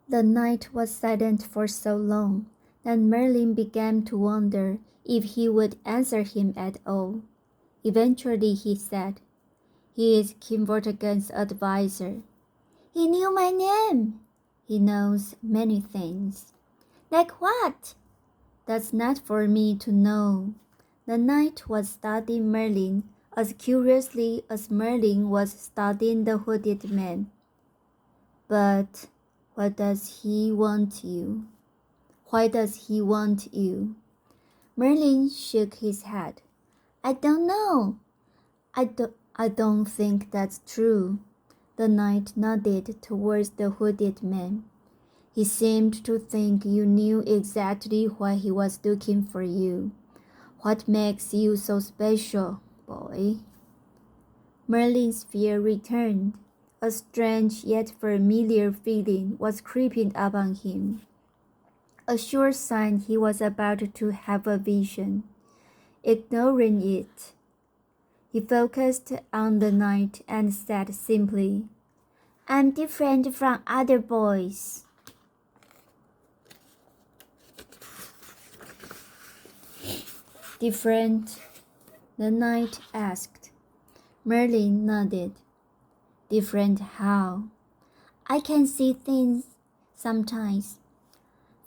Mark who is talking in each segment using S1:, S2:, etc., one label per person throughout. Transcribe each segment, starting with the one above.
S1: The night was silent for so long that Merlin began to wonder if he would answer him at all. Eventually he said, "He is King Vortigern's advisor." "He knew my name." "He knows many things." "Like what?" "That's not for me to know." The knight was studying Merlin as curiously as Merlin was studying the hooded man. "But what does he want you? Why does he want you?" Merlin shook his head. "I don't know." I don't think that's true." The knight nodded towards the hooded man. "He seemed to think you knew exactly why he was looking for you. What makes you so special, boy?" Merlin's fear returned. A strange yet familiar feeling was creeping upon him, a sure sign he was about to have a vision. Ignoring it, he focused on the knight and said simply, "I'm different from other boys." "Different?" the knight asked. Merlin nodded. "Different how?" "I can see things sometimes,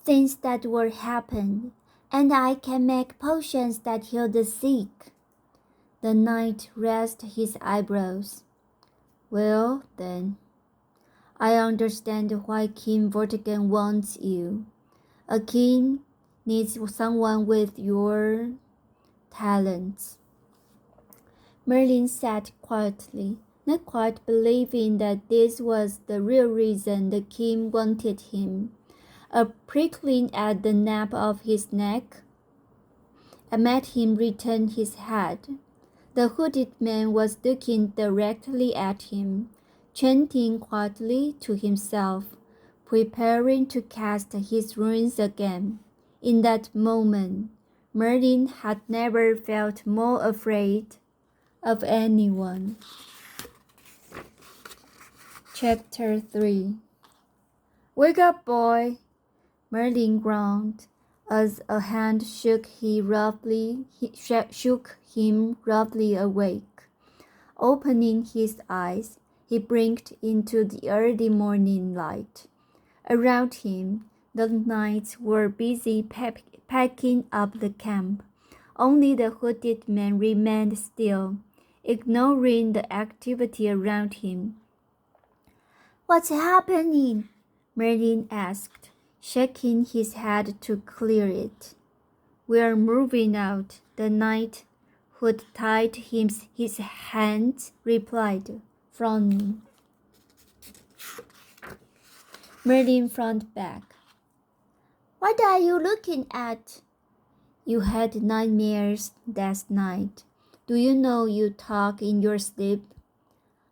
S1: things that will happen, and I can make potions that heal the sick." The knight raised his eyebrows. "Well, then, I understand why King Vortigern wants you. A king needs someone with your talents." Merlin sat quietly, not quite believing that this was the real reason the king wanted him. A prickling at the nape of his neck made him return his head. The hooded man was looking directly at him, chanting quietly to himself, preparing to cast his runes again. In that moment, Merlin had never felt more afraid of anyone. Chapter 3. "Wake up, boy," Merlin groaned, as a hand shook him roughly awake. Opening his eyes, he blinked into the early morning light. Around him, the knights were busy packing up the camp. Only the hooded man remained still, ignoring the activity around him. "What's happening?" Merlin asked, shaking his head to clear it. "We're moving out," the knight who'd tied his hands replied, frowning. Merlin frowned back. "What are you looking at?" "You had nightmares last night. Do you know you talk in your sleep?"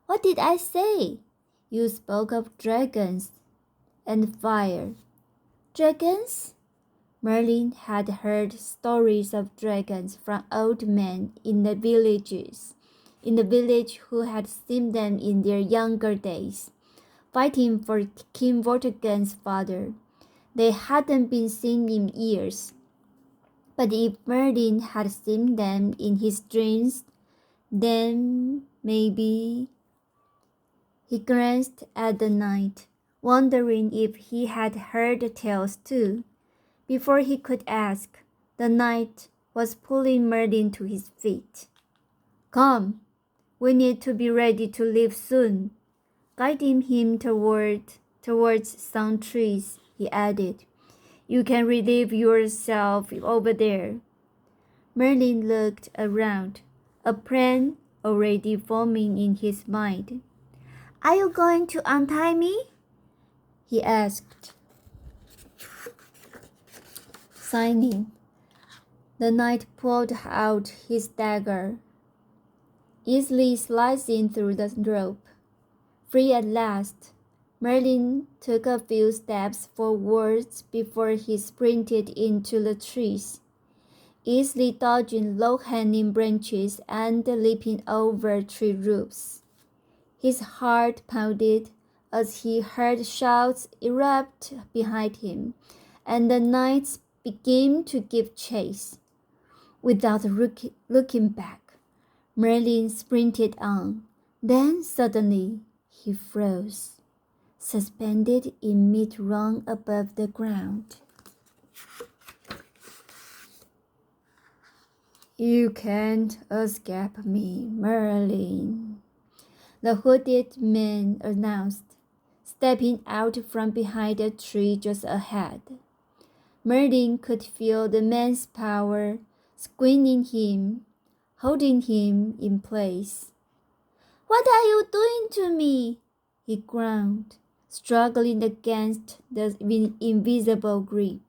S1: "What did I say?" "You spoke of dragons and fire." "Dragons?" Merlin had heard stories of dragons from old men in the village who had seen them in their younger days, fighting for King Vortigern's father. They hadn't been seen in years. But if Merlin had seen them in his dreams, then maybe... He glanced at the knight, wondering if he had heard the tales too. Before he could ask, the knight was pulling Merlin to his feet. "Come, we need to be ready to leave soon." Guiding him towards some trees, he added, "You can relieve yourself over there." Merlin looked around, a plan already forming in his mind. "Are you going to untie me?" he asked. Signing, the knight pulled out his dagger, easily slicing through the rope. Free at last, Merlin took a few steps forwards before he sprinted into the trees, easily dodging low-hanging branches and leaping over tree roots. His heart pounded as he heard shouts erupt behind him, and the knights began to give chase. Without looking back, Merlin sprinted on. Then suddenly he froze, suspended in mid-run above the ground. "You can't escape me, Merlin," the hooded man announced, stepping out from behind a tree just ahead. Merlin could feel the man's power squeezing him, holding him in place. "What are you doing to me?" he groaned, struggling against the invisible grip.